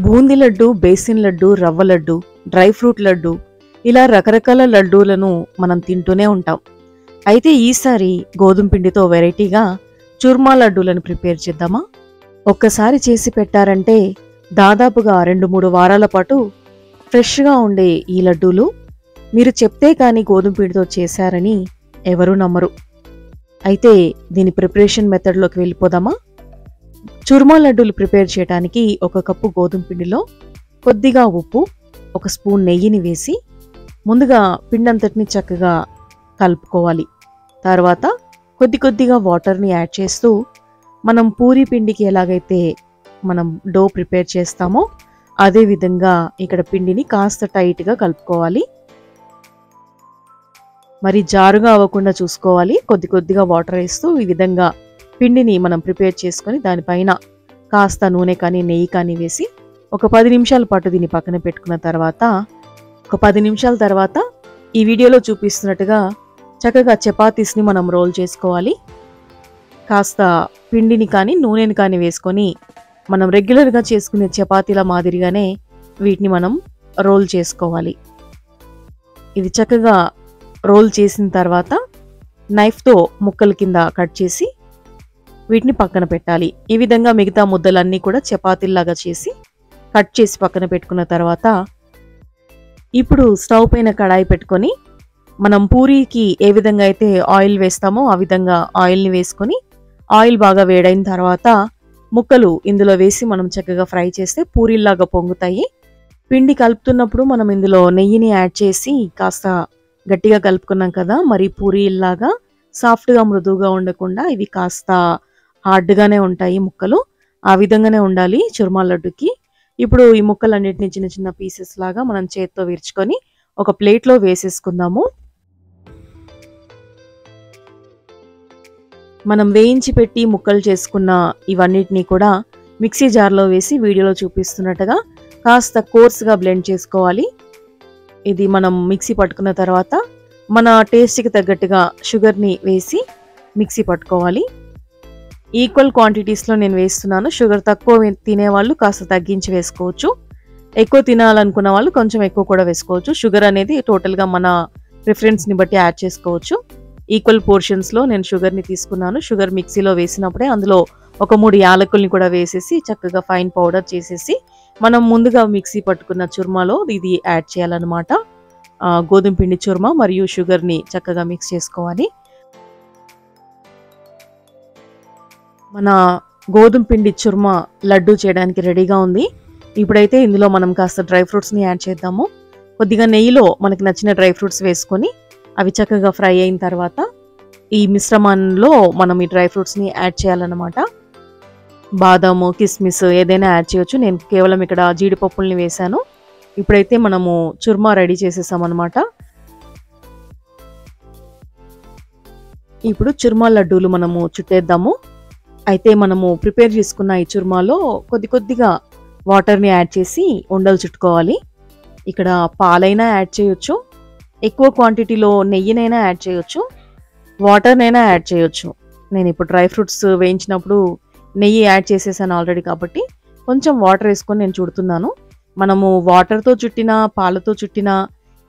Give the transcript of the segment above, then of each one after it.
Boondi laddu, basin laddu, రవ్వ laddu, dry fruit laddu ఇలా రకరకాల లడ్డూలను మనం తింటూనే ఉంటాం. అయితే ఈసారి గోధుమ పిండితో వెరైటీగా చూర్మా లడ్డూలను ప్రిపేర్ చేద్దామా? ఒక్కసారి చేసి పెట్టారంటే దాదాపుగా 2-3 వారాల పాటు ఫ్రెష్గా ఉండే ఈ లడ్డూలు మీరు చెప్తే కానీ గోధుమ పిండితో చేశారని ఎవరూ నమ్మరు. అయితే దీని ప్రిపరేషన్ మెథడ్లోకి వెళ్ళిపోదామా? చూర్మా లడ్డూలు ప్రిపేర్ చేయడానికి 1 కప్పు గోధుమ పిండిలో కొద్దిగా ఉప్పు, 1 స్పూన్ నెయ్యిని వేసి ముందుగా పిండంతటిని చక్కగా కలుపుకోవాలి. తర్వాత కొద్దిగా వాటర్ని యాడ్ చేస్తూ మనం పూరీ పిండికి ఎలాగైతే మనం డో ప్రిపేర్ చేస్తామో అదే విధంగా ఇక్కడ పిండిని కాస్త టైట్గా కలుపుకోవాలి. మరి జారుగా అవ్వకుండా చూసుకోవాలి. కొద్దిగా వాటర్ వేస్తూ ఈ విధంగా పిండిని మనం ప్రిపేర్ చేసుకొని దానిపైన కాస్త నూనె కానీ నెయ్యి కానీ వేసి ఒక 10 నిమిషాల పాటు దీన్ని పక్కన పెట్టుకున్న తర్వాత ఒక 10 నిమిషాల తర్వాత ఈ వీడియోలో చూపిస్తున్నట్టుగా చక్కగా చపాతీస్ని మనం రోల్ చేసుకోవాలి. కాస్త పిండిని కానీ నూనెని కానీ వేసుకొని మనం రెగ్యులర్గా చేసుకునే చపాతీల మాదిరిగానే వీటిని మనం రోల్ చేసుకోవాలి. ఇది చక్కగా రోల్ చేసిన తర్వాత నైఫ్తో ముక్కల కింద కట్ చేసి వీటిని పక్కన పెట్టాలి. ఈ విధంగా మిగతా ముద్దలన్నీ కూడా చపాతీల్లాగా చేసి కట్ చేసి పక్కన పెట్టుకున్న తర్వాత ఇప్పుడు స్టవ్ పైన కడాయి పెట్టుకొని మనం పూరీకి ఏ విధంగా అయితే ఆయిల్ వేస్తామో ఆ విధంగా ఆయిల్ని వేసుకొని ఆయిల్ బాగా వేడైన తర్వాత ముక్కలు ఇందులో వేసి మనం చక్కగా ఫ్రై చేస్తే పూరీల్లాగా పొంగుతాయి. పిండి కలుపుతున్నప్పుడు మనం ఇందులో నెయ్యిని యాడ్ చేసి కాస్త గట్టిగా కలుపుకున్నాం కదా, మరి పూరీల్లాగా సాఫ్ట్గా మృదువుగా ఉండకుండా ఇవి కాస్త హార్డ్గానే ఉంటాయి ముక్కలు. ఆ విధంగానే ఉండాలి చూర్మా లడ్డుకి. ఇప్పుడు ఈ ముక్కలన్నిటిని చిన్న చిన్న పీసెస్ లాగా మనం చేత్తో విరుచుకొని ఒక ప్లేట్లో వేసేసుకుందాము. మనం వేయించి పెట్టి ముక్కలు చేసుకున్న ఇవన్నిటినీ కూడా మిక్సీ జార్లో వేసి వీడియోలో చూపిస్తున్నట్టుగా కాస్త కోర్స్గా బ్లెండ్ చేసుకోవాలి. ఇది మనం మిక్సీ పట్టుకున్న తర్వాత మన టేస్ట్కి తగ్గట్టుగా షుగర్ని వేసి మిక్సీ పట్టుకోవాలి. ఈక్వల్ క్వాంటిటీస్లో నేను వేస్తున్నాను. షుగర్ తక్కువ తినేవాళ్ళు కాస్త తగ్గించి వేసుకోవచ్చు, ఎక్కువ తినాలనుకున్న వాళ్ళు కొంచెం ఎక్కువ కూడా వేసుకోవచ్చు. షుగర్ అనేది టోటల్గా మన ప్రిఫరెన్స్ని బట్టి యాడ్ చేసుకోవచ్చు. ఈక్వల్ పోర్షన్స్లో నేను షుగర్ని తీసుకున్నాను. షుగర్ మిక్సీలో వేసినప్పుడే అందులో ఒక 3 యాలకుల్ని కూడా వేసేసి చక్కగా ఫైన్ పౌడర్ చేసేసి మనం ముందుగా మిక్సీ పట్టుకున్న చుర్మాలో ఇది యాడ్ చేయాలన్నమాట. గోధుమ పిండి చుర్మా మరియు షుగర్ని చక్కగా మిక్స్ చేసుకోవాలి. మన గోధుమ పిండి చుర్మా లడ్డు చేయడానికి రెడీగా ఉంది. ఇప్పుడైతే ఇందులో మనం కాస్త డ్రై ఫ్రూట్స్ని యాడ్ చేద్దాము. కొద్దిగా నెయ్యిలో మనకి నచ్చిన డ్రై ఫ్రూట్స్ వేసుకొని అవి చక్కగా ఫ్రై అయిన తర్వాత ఈ మిశ్రమంలో మనం ఈ డ్రై ఫ్రూట్స్ని యాడ్ చేయాలన్నమాట. బాదాము, కిస్మిస్ ఏదైనా యాడ్ చేయొచ్చు. నేను కేవలం ఇక్కడ జీడిపప్పుల్ని వేశాను. ఇప్పుడైతే మనము చుర్మా రెడీ చేసేసామన్నమాట. ఇప్పుడు చుర్మా లడ్డూలు మనము చుట్టేద్దాము. అయితే మనము ప్రిపేర్ చేసుకున్న ఈ చుర్మాలో కొద్దిగా వాటర్ని యాడ్ చేసి ఉండలు చుట్టుకోవాలి. ఇక్కడ పాలైనా యాడ్ చేయొచ్చు, ఎక్కువ క్వాంటిటీలో నెయ్యినైనా యాడ్ చేయొచ్చు, వాటర్నైనా యాడ్ చేయొచ్చు. నేను ఇప్పుడు డ్రై ఫ్రూట్స్ వేయించినప్పుడు నెయ్యి యాడ్ చేసేసాను ఆల్రెడీ కాబట్టి కొంచెం వాటర్ వేసుకొని నేను చుడుతున్నాను. మనము వాటర్తో చుట్టినా పాలతో చుట్టినా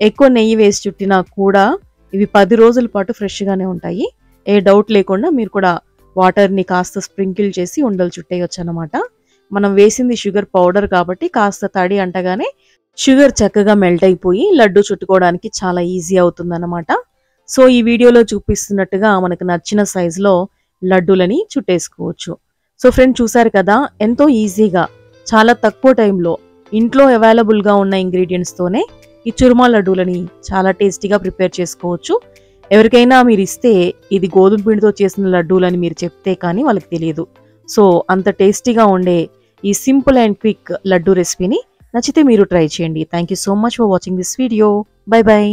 ఎక్కువ నెయ్యి వేసి చుట్టినా కూడా ఇవి 10 రోజుల పాటు ఫ్రెష్గానే ఉంటాయి. ఏ డౌట్ లేకుండా మీరు కూడా వాటర్ని కాస్త స్ప్రింకిల్ చేసి ఉండలు చుట్టేయచ్చు అన్నమాట. మనం వేసింది షుగర్ పౌడర్ కాబట్టి కాస్త తడి అంటగానే షుగర్ చక్కగా మెల్ట్ అయిపోయి లడ్డు చుట్టుకోవడానికి చాలా ఈజీ అవుతుందన్నమాట. సో ఈ వీడియోలో చూపిస్తున్నట్టుగా మనకు నచ్చిన సైజులో లడ్డూలని చుట్టేసుకోవచ్చు. సో ఫ్రెండ్, చూసారు కదా, ఎంతో ఈజీగా చాలా తక్కువ టైంలో ఇంట్లో అవైలబుల్గా ఉన్న ఇంగ్రీడియంట్స్తోనే ఈ చుర్మా లడ్డూలని చాలా టేస్టీగా ప్రిపేర్ చేసుకోవచ్చు. ఎవరికైనా మీరు ఇస్తే ఇది గోధుమ పిండితో చేసిన లడ్డూలని మీరు చెప్తే కానీ వాళ్ళకి తెలియదు. సో అంత టేస్టీగా ఉండే ఈ సింపుల్ అండ్ క్విక్ లడ్డూ రెసిపీని నచ్చితే మీరు ట్రై చేయండి. Thank you so much for watching this video. By by.